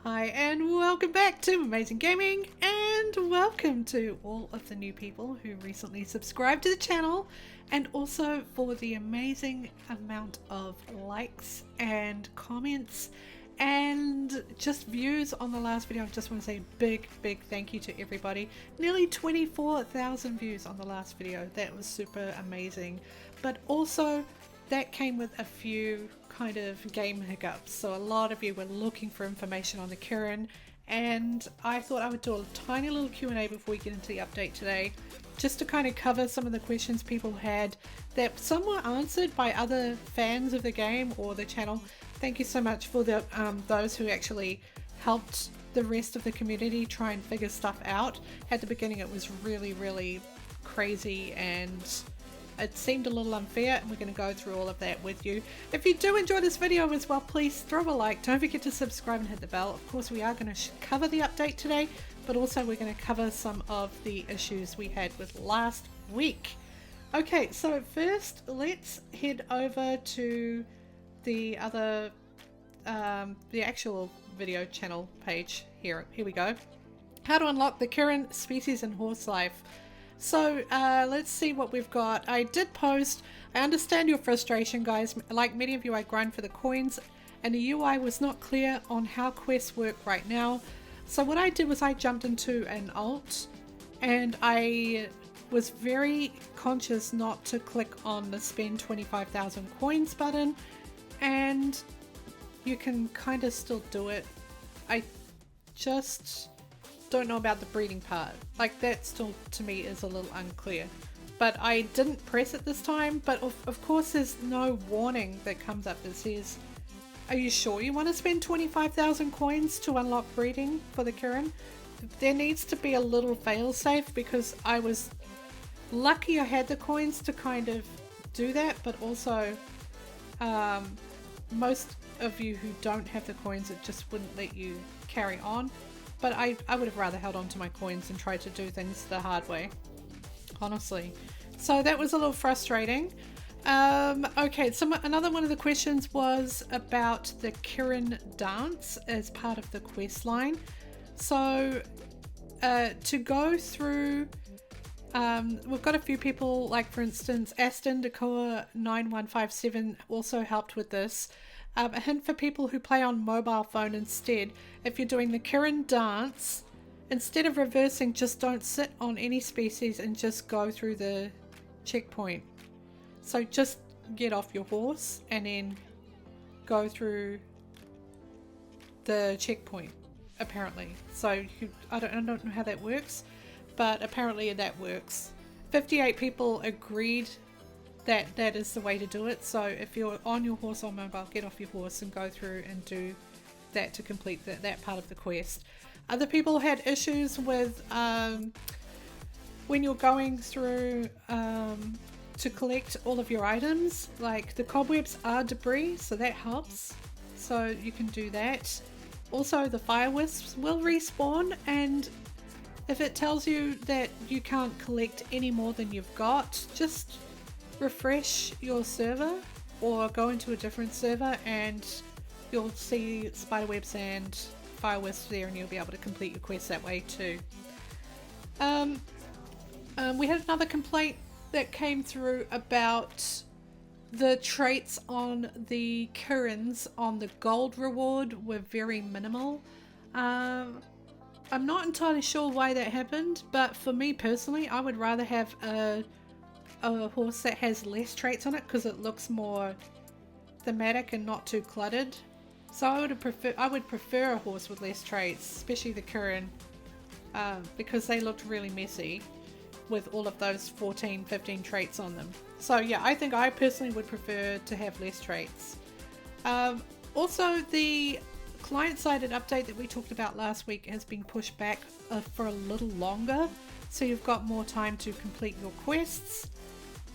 Hi and welcome back to Amazing Gaming, and welcome to all of the new people who recently subscribed to the channel, and also for the amazing amount of likes and comments and just views on the last video. I just want to say big thank you to everybody. Nearly 24,000 views on the last video. That was super amazing, but also that came with a few kind of game hiccups. So a lot of you were looking for information on the Kirin, and I thought I would do a tiny little Q&A before we get into the update today, just to kind of cover some of the questions people had that some were answered by other fans of the game or the channel. Thank you so much for the those who actually helped the rest of the community try and figure stuff out. At the beginning it was really crazy and it seemed a little unfair, and we're going to go through all of that with you. If you do enjoy this video as well, please throw a like. Don't forget to subscribe and hit the bell. Of course, we are going to cover the update today, but also we're going to cover some of the issues we had with last week. Okay, so first let's head over to the other, the actual video channel page here. Here we go. How to unlock the Kirin Species in Horse Life. So let's see what we've got. I did post, I understand your frustration guys, like many of you I grind for the coins and the UI was not clear on how quests work right now. So what I did was I jumped into an alt and I was very conscious not to click on the spend 25,000 coins button, and you can kind of still do it. I just don't know about the breeding part. Like that still to me is a little unclear, but I didn't press it this time. But of course there's no warning that comes up that says, are you sure you want to spend 25,000 coins to unlock breeding for the Kirin? There needs to be a little fail-safe, because I was lucky I had the coins to kind of do that, but also most of you who don't have the coins, it just wouldn't let you carry on. But I would have rather held on to my coins and tried to do things the hard way, honestly. So that was a little frustrating. Okay, so another one of the questions was about the Kirin Dance as part of the quest line. So to go through, we've got a few people, like for instance Aston Decoa 9157 also helped with this. A hint for people who play on mobile phone instead: if you're doing the Kirin Dance, instead of reversing, just don't sit on any species and just go through the checkpoint. So just get off your horse and then go through the checkpoint, apparently. So I don't know how that works, but apparently that works. 58 people agreed that is the way to do it. So if you're on your horse on mobile, get off your horse and go through and do that to complete that part of the quest. Other people had issues with when you're going through to collect all of your items, like the cobwebs are debris, so that helps, so you can do that. Also the Fire Wisps will respawn, and if it tells you that you can't collect any more than you've got, just refresh your server or go into a different server and you'll see spiderwebs and fire wisps there, and you'll be able to complete your quests that way too. We had another complaint that came through about the traits on the Kirins on the gold reward were very minimal. I'm not entirely sure why that happened, but for me personally, I would rather have a horse that has less traits on it, because it looks more thematic and not too cluttered. So I would prefer a horse with less traits, especially the Kirin, because they looked really messy with all of those 14-15 traits on them. So yeah, I think I personally would prefer to have less traits. Also, the client-sided update that we talked about last week has been pushed back for a little longer, so you've got more time to complete your quests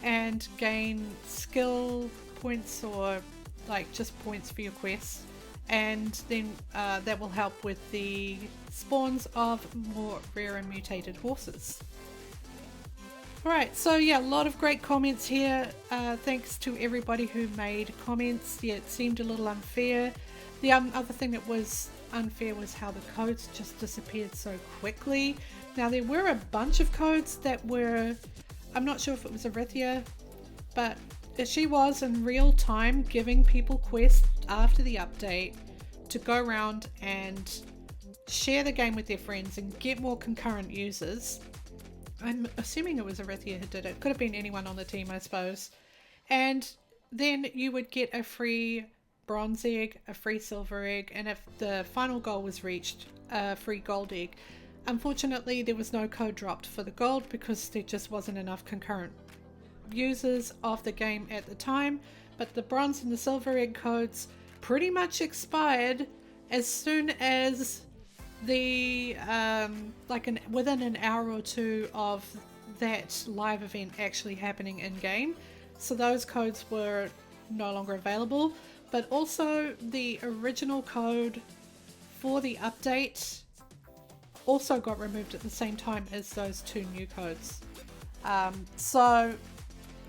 and gain skill points, or like just points for your quests, and then that will help with the spawns of more rare and mutated horses. Alright, so yeah, a lot of great comments here. Thanks to everybody who made comments. Yeah, it seemed a little unfair. The other thing that was unfair was how the codes just disappeared so quickly. Now there were a bunch of codes that were, I'm not sure if it was Arithia, but she was in real time giving people quests after the update to go around and share the game with their friends and get more concurrent users. I'm assuming it was Arithia who did it. Could have been anyone on the team, I suppose. And then you would get a free bronze egg, a free silver egg, and if the final goal was reached, a free gold egg. Unfortunately, there was no code dropped for the gold because there just wasn't enough concurrent users of the game at the time, but the bronze and the silver egg codes pretty much expired as soon as the within an hour or two of that live event actually happening in game. So those codes were no longer available, but also the original code for the update also got removed at the same time as those two new codes. So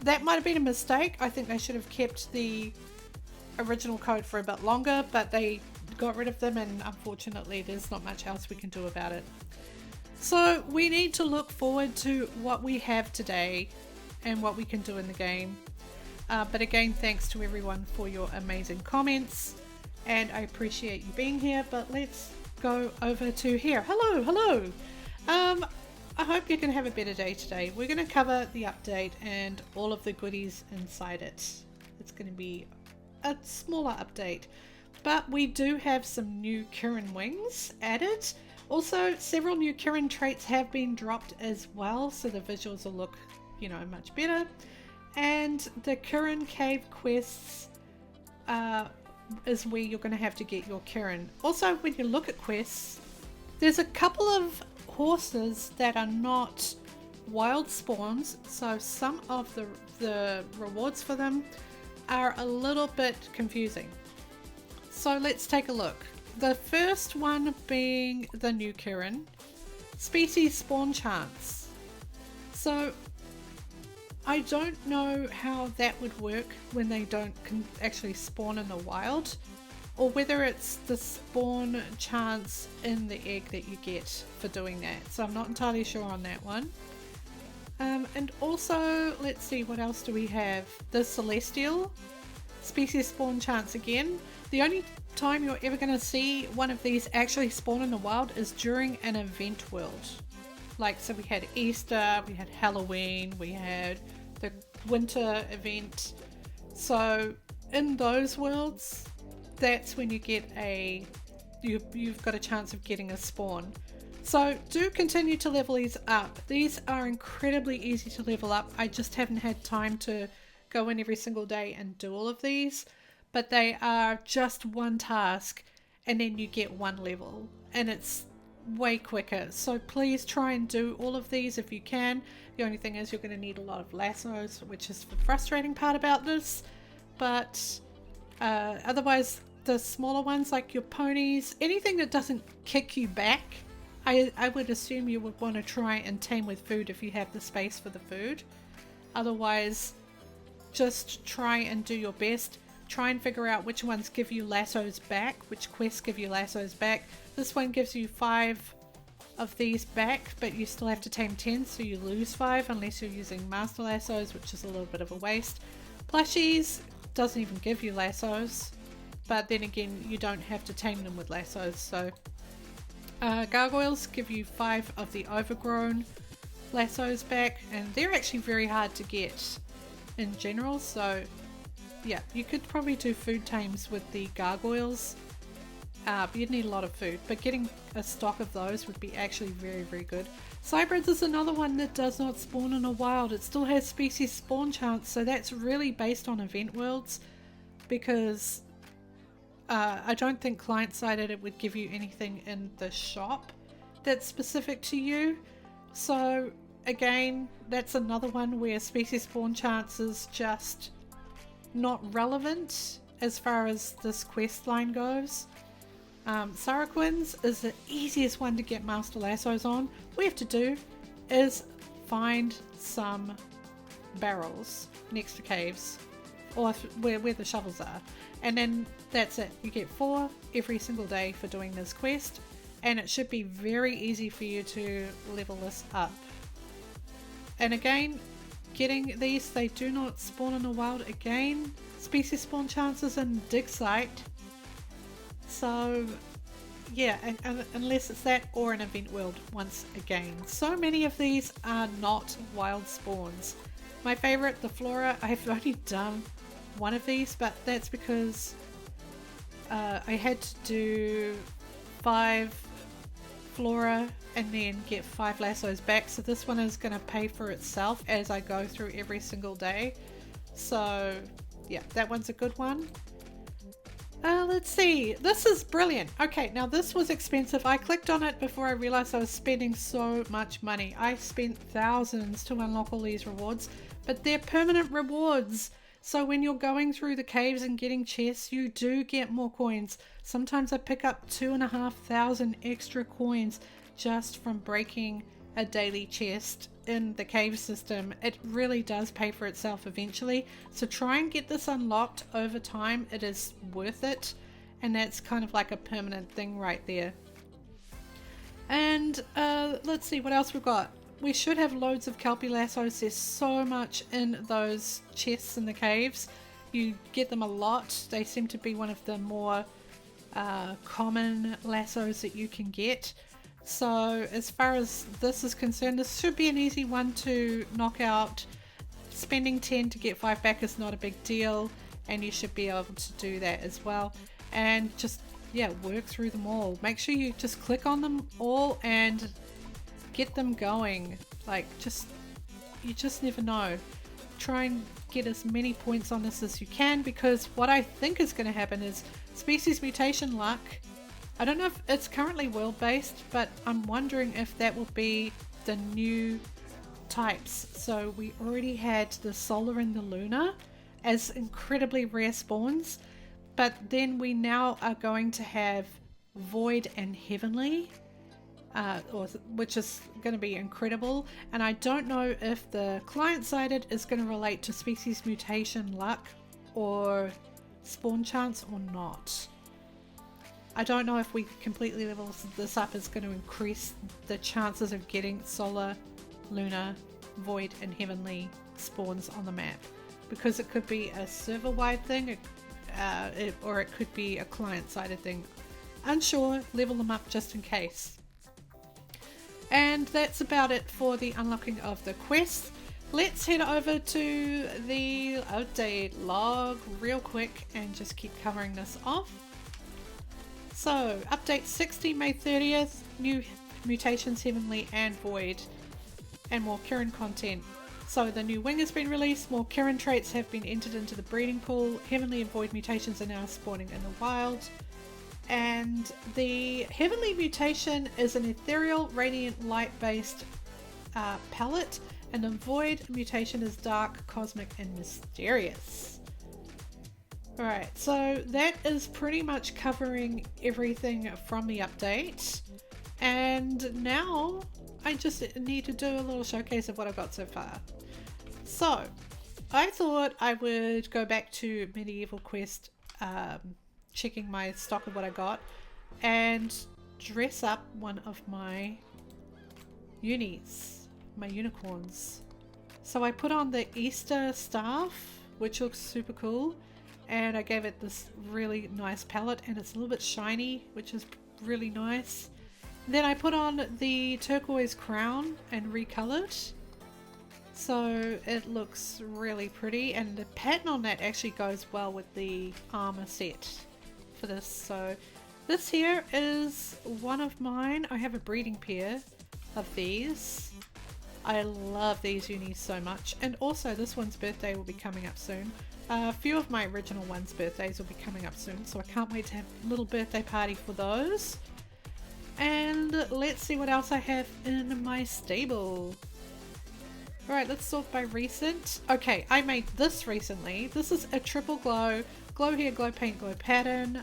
that might have been a mistake. I think they should have kept the original code for a bit longer, but they got rid of them, and unfortunately there's not much else we can do about it. So we need to look forward to what we have today and what we can do in the game. But again, thanks to everyone for your amazing comments, and I appreciate you being here. But let's go over to here. Hello. I hope you can have a better day today. We're going to cover the update and all of the goodies inside it. It's going to be a smaller update, but we do have some new Kirin Wings added. Also, several new Kirin traits have been dropped as well, so the visuals will look, much better. And the Kirin cave quests is where you're going to have to get your Kirin. Also, when you look at quests, there's a couple of horses that are not wild spawns, so some of the rewards for them are a little bit confusing. So let's take a look. The first one being the new Kirin Species spawn chance. So I don't know how that would work when they don't actually spawn in the wild, or whether it's the spawn chance in the egg that you get for doing that. So I'm not entirely sure on that one. And also, let's see, what else do we have? The Celestial Species spawn chance again. The only time you're ever going to see one of these actually spawn in the wild is during an event world. So we had Easter, we had Halloween, we had the winter event. So in those worlds, that's when you get you've got a chance of getting a spawn. So do continue to level these up. These are incredibly easy to level up. I just haven't had time to go in every single day and do all of these, but they are just one task and then you get one level, and it's way quicker. So please try and do all of these if you can. The only thing is you're going to need a lot of lassos, which is the frustrating part about this, but otherwise the smaller ones like your ponies, anything that doesn't kick you back, I would assume you would want to try and tame with food if you have the space for the food. Otherwise, just try and do your best. Try and figure out which ones give you lassos back, which quests give you lassos back. This one gives you 5 of these back, but you still have to tame 10, so you lose 5 unless you're using master lassos, which is a little bit of a waste. Plushies doesn't even give you lassos, but then again you don't have to tame them with lassos. So gargoyles give you 5 of the overgrown lassos back, and they're actually very hard to get in general. So yeah, you could probably do food tames with the gargoyles, but you'd need a lot of food, but getting a stock of those would be actually very, very good. Cybrids is another one that does not spawn in a wild. It still has species spawn chance, so that's really based on event worlds, because I don't think client-sided it would give you anything in the shop that's specific to you. So again, that's another one where species spawn chance is just not relevant as far as this quest line goes. Sarquins is the easiest one to get master lassos on. All we have to do is find some barrels next to caves, or where the shovels are. And then that's it. You get 4 every single day for doing this quest, and it should be very easy for you to level this up. And again, getting these, they do not spawn in the wild again. Species spawn chances in dig site. So yeah, unless it's that or an event world once again. So many of these are not wild spawns. My favorite, the flora, I've only done one of these, but that's because I had to do 5 flora and then get 5 lassos back, so this one is going to pay for itself as I go through every single day. So yeah, that one's a good one. Let's see, this is brilliant. Okay, now this was expensive. I clicked on it before I realized I was spending so much money. I spent thousands to unlock all these rewards, but they're permanent rewards. So when you're going through the caves and getting chests, you do get more coins. Sometimes I pick up 2,500 extra coins just from breaking a daily chest in the cave system. It really does pay for itself eventually. So try and get this unlocked over time. It is worth it. And that's kind of like a permanent thing right there. And let's see what else we've got. We should have loads of kelpie lassos. There's so much in those chests in the caves. You get them a lot. They seem to be one of the more common lassos that you can get. So as far as this is concerned, this should be an easy one to knock out. Spending 10 to get 5 back is not a big deal, and you should be able to do that as well. And just, yeah, work through them all. Make sure you just click on them all and get them going. Like, you just never know. Try and get as many points on this as you can, because what I think is going to happen is species mutation luck. I don't know if it's currently world based, but I'm wondering if that will be the new types. So we already had the solar and the lunar as incredibly rare spawns, but then we now are going to have void and heavenly, which is going to be incredible. And I don't know if the client-sided is going to relate to species mutation luck or spawn chance or not. I don't know if we completely level this up is going to increase the chances of getting solar, lunar, void and heavenly spawns on the map, because it could be a server-wide thing, or it could be a client-sided thing. Unsure, level them up just in case. And that's about it for the unlocking of the quests. Let's head over to the update log real quick and just keep covering this off. So, update 60 May 30th, new mutations heavenly and void, and more Kirin content. So the new wing has been released, more Kirin traits have been entered into the breeding pool, heavenly and void mutations are now spawning in the wild, and the heavenly mutation is an ethereal, radiant, light based palette, and the void mutation is dark, cosmic and mysterious. Alright, so that is pretty much covering everything from the update, and now I just need to do a little showcase of what I've got so far. So I thought I would go back to Medieval Quest, checking my stock of what I got, and dress up one of my unis, my unicorns. So I put on the Easter staff, which looks super cool, and I gave it this really nice palette, and it's a little bit shiny, which is really nice. Then I put on the turquoise crown and recolored, so it looks really pretty, and the pattern on that actually goes well with the armor set for this. So this here is one of mine. I have a breeding pair of these. I love these unis so much, and also this one's birthday will be coming up soon. A few of my original ones' birthdays will be coming up soon, so I can't wait to have a little birthday party for those. And let's see what else I have in my stable. Alright, let's sort by recent. Okay, I made this recently. This is a triple glow hair, glow paint, glow pattern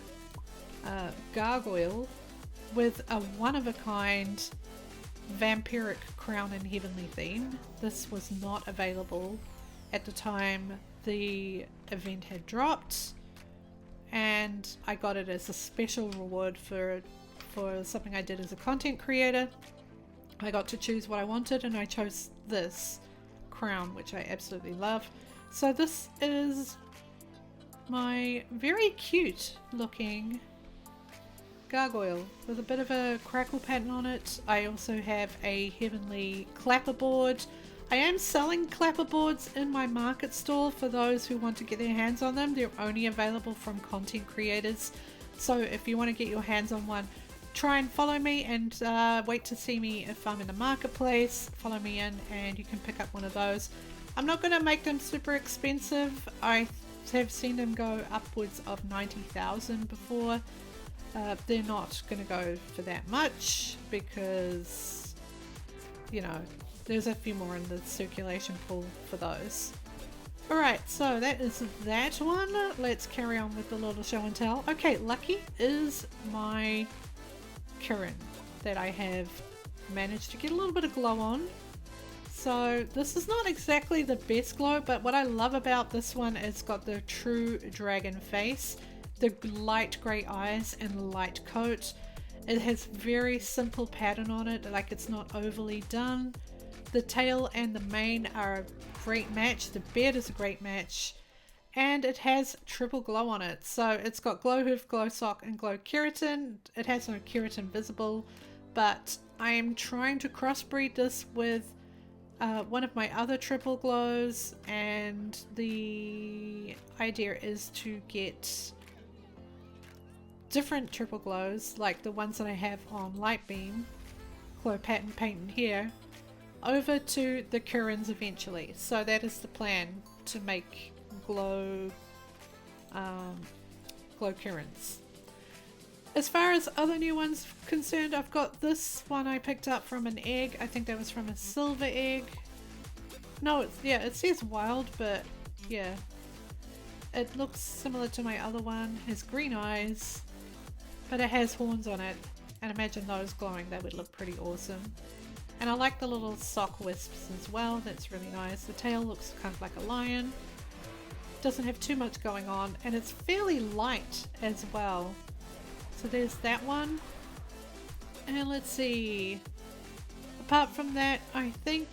gargoyle with a one-of-a-kind vampiric crown and heavenly theme. This was not available at the time the event had dropped, and I got it as a special reward for something I did as a content creator. I got to choose what I wanted, and I chose this crown, which I absolutely love. So this is my very cute looking gargoyle with a bit of a crackle pattern on it. I also have a heavenly clapper board. I am selling clapper boards in my market stall for those who want to get their hands on them. They're only available from content creators, so if you want to get your hands on one, try and follow me and wait to see me if I'm in the marketplace. Follow me in and you can pick up one of those. I'm not going to make them super expensive. I have seen them go upwards of 90,000 before. They're not going to go for that much because, you know, there's a few more in the circulation pool for those. Alright, so that is that one. Let's carry on with the little show and tell. Okay, Lucky is my Kirin that I have managed to get a little bit of glow on. So this is not exactly the best glow, but what I love about this one is it's got the true dragon face, the light grey eyes and light coat. It has very simple pattern on it, like it's not overly done. The tail and the mane are a great match. The beard is a great match. And it has triple glow on it. So it's got glow hoof, glow sock, and glow keratin. It has no keratin visible, but I am trying to crossbreed this with one of my other triple glows, and the idea is to get different triple glows, like the ones that I have on Light Beam, glow pattern paint in here, over to the Kirins eventually. So that is the plan, to make glow Kirins. As far as other new ones concerned, I've got this one I picked up from an egg. I think that was from a silver egg. No, it says wild, but yeah, it looks similar to my other one. It has green eyes, but it has horns on it, and imagine those glowing. They would look pretty awesome. And I like the little sock wisps as well. That's really nice. The tail looks kind of like a lion. Doesn't have too much going on, and it's fairly light as well. So there's that one. And let's see. Apart from that, I think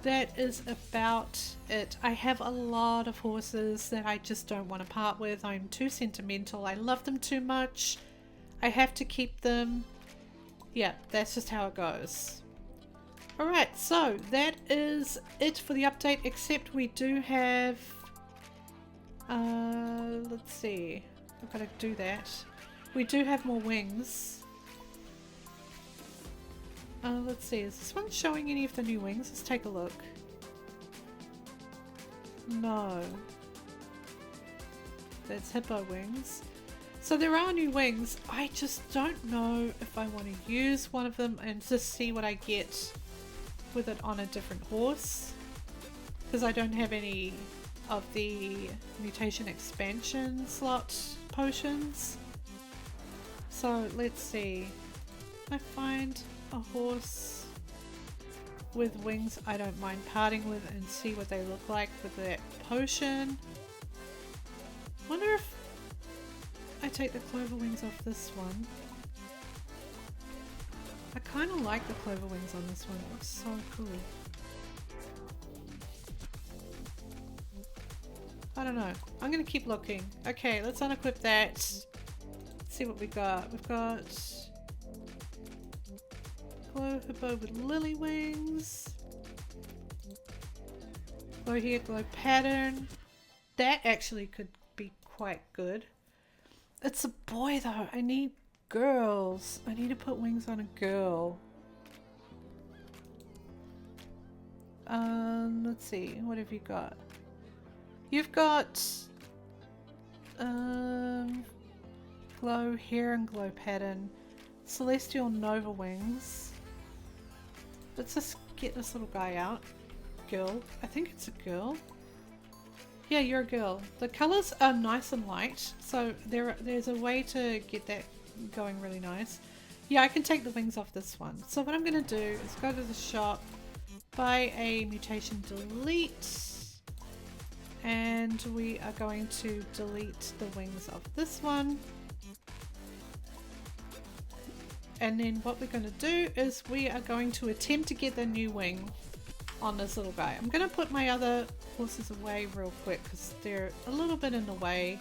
that is about it. I have a lot of horses that I just don't want to part with. I'm too sentimental. I love them too much. I have to keep them. Yeah, that's just how it goes. Alright, so that is it for the update, except we do have, let's see, I've got to do that. We do have more wings. Let's see, is this one showing any of the new wings? Let's take a look. No. That's hippo wings. So there are new wings. I just don't know if I want to use one of them and just see what I get with it on a different horse, because I don't have any of the mutation expansion slot potions. So let's see. I find a horse with wings I don't mind parting with and see what they look like with that potion. Wonder if I take the clover wings off this one. I kind of like the clover wings on this one. It looks so cool. I don't know. I'm going to keep looking. Okay, let's unequip that. Let's see what we got. We've got glow hippo with lily wings. Glow here, glow pattern. That actually could be quite good. It's a boy though. I need girls. I need to put wings on a girl. Let's see. What have you got? You've got glow hair and glow pattern. Celestial Nova wings. Let's just get this little guy out. Girl. I think it's a girl. Yeah, you're a girl. The colors are nice and light, so there's a way to get that going really nice. Yeah, I can take the wings off this one. So what I'm going to do is go to the shop, buy a mutation delete, And we are going to delete the wings of this one. And then what we're going to do is we are going to attempt to get the new wing on this little guy. I'm going to put my other horses away real quick because they're a little bit in the way.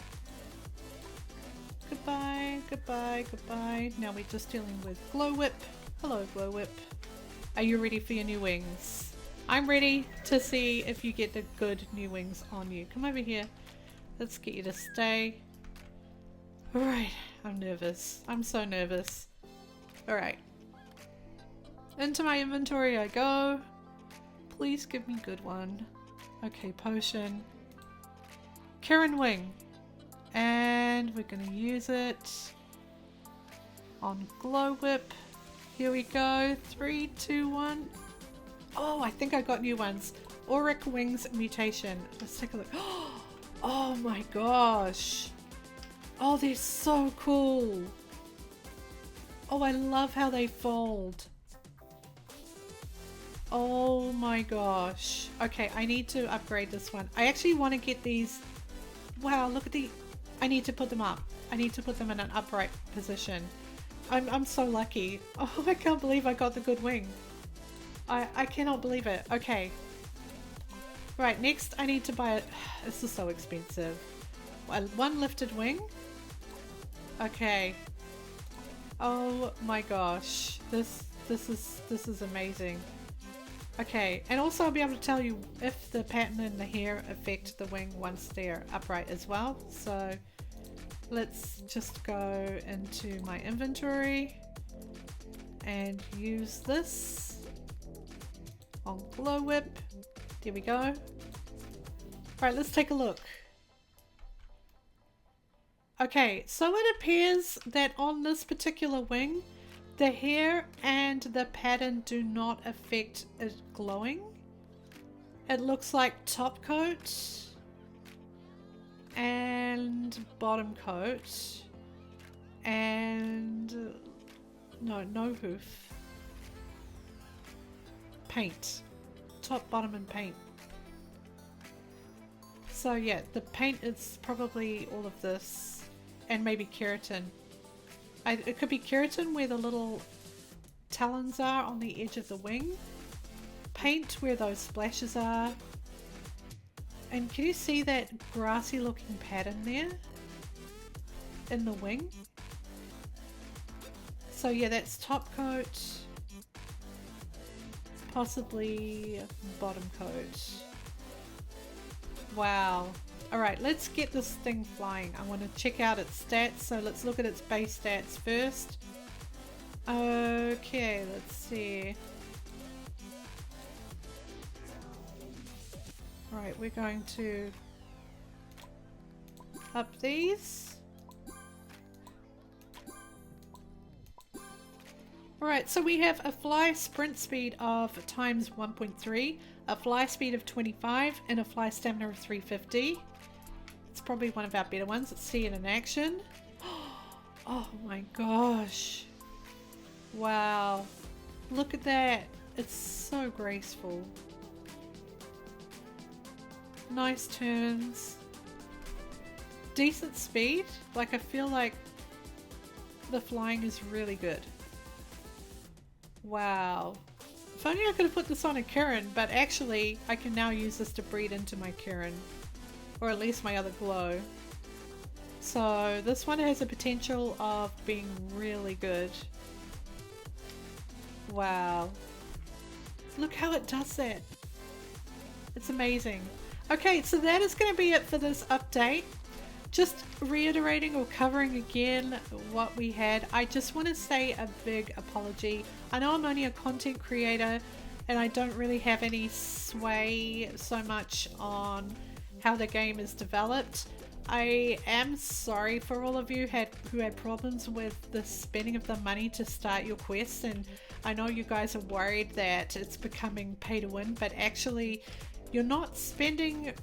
Goodbye, goodbye, goodbye. Now we're just dealing with Glowwhip. Hello, Glowwhip. Are you ready for your new wings? I'm ready to see if you get the good new wings on you. Come over here. Let's get you to stay. Alright, I'm nervous. I'm so nervous. Alright. Into my inventory I go. Please give me good one. Okay, potion. Kirin Wing. And we're going to use it on Glowwhip. Here we go. 3, 2, 1. Oh, I think I got new ones. Auric Wings Mutation. Let's take a look. Oh my gosh. Oh, they're so cool. Oh, I love how they fold. Oh my gosh. Okay, I need to upgrade this one. I actually want to get these. Wow, look at the... I need to put them up. I need to put them in an upright position. I'm so lucky. Oh, I can't believe I got the good wing. I cannot believe it. Okay. Right, next I need to buy it. This is so expensive. One lifted wing. Okay. Oh my gosh. This is amazing. Okay, and also I'll be able to tell you if the pattern and the hair affect the wing once they're upright as well. So let's just go into my inventory and use this on Glowwhip. There we go. Alright, let's take a look. Okay, so it appears that on this particular wing, the hair and the pattern do not affect it glowing. It looks like top coat and bottom coat and no hoof. Paint. Top, bottom and paint. So yeah, the paint is probably all of this and maybe keratin. It could be keratin where the little talons are on the edge of the wing. Paint where those splashes are. And can you see that grassy looking pattern there? In the wing? So yeah, that's top coat. Possibly bottom coat. Wow. Alright, let's get this thing flying. I want to check out its stats, so let's look at its base stats first. Okay, let's see. Alright, we're going to up these. Alright, so we have a fly sprint speed of times 1.3, a fly speed of 25, and a fly stamina of 350. It's probably one of our better ones. Let's see it in action. Oh my gosh. Wow. Look at that. It's so graceful. Nice turns. Decent speed. Like, I feel like the flying is really good. Wow. If only I could have put this on a Kirin, but actually I can now use this to breed into my Kirin. Or at least my other glow. So this one has a potential of being really good. Wow. Look how it does that. It's amazing. Okay, so that is going to be it for this update. Just reiterating or covering again what we had. I just want to say a big apology. I know I'm only a content creator and I don't really have any sway so much on how the game is developed. I am sorry for all of you who had problems with the spending of the money to start your quests, and I know you guys are worried that it's becoming pay to win, but actually you're not spending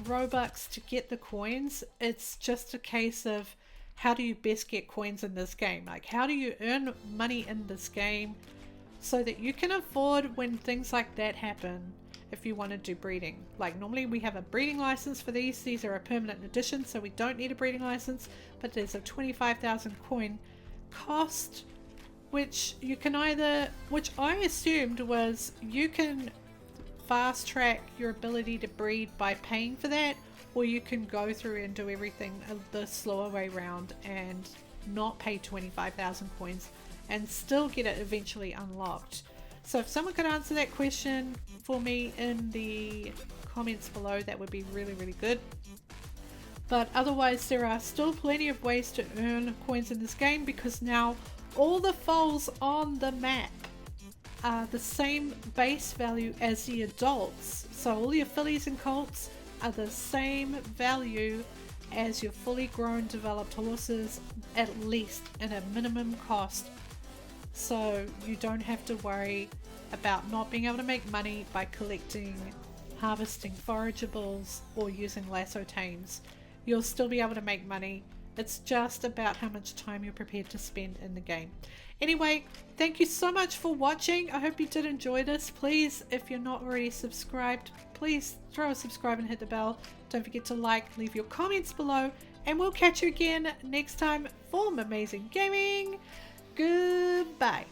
Robux to get the coins. It's just a case of how do you best get coins in this game, like how do you earn money in this game so that you can afford when things like that happen. if you want to do breeding. Like normally we have a breeding license for these are a permanent addition, so we don't need a breeding license, but there's a 25,000 coin cost, which you can either, which I assumed was you can fast track your ability to breed by paying for that, or you can go through and do everything the slower way round and not pay 25,000 coins and still get it eventually unlocked. So if someone could answer that question for me in the comments below, that would be really, really good. But otherwise, there are still plenty of ways to earn coins in this game, because now all the foals on the map are the same base value as the adults. So all your fillies and colts are the same value as your fully grown developed horses, at least in a minimum cost. So you don't have to worry about not being able to make money by collecting, harvesting forageables, or using lasso tames. You'll still be able to make money. It's just about how much time you're prepared to spend in the game. Anyway, thank you so much for watching. I hope you did enjoy this. Please, if you're not already subscribed, please throw a subscribe and hit the bell. Don't forget to like, leave your comments below, and we'll catch you again next time for amazing gaming. Goodbye.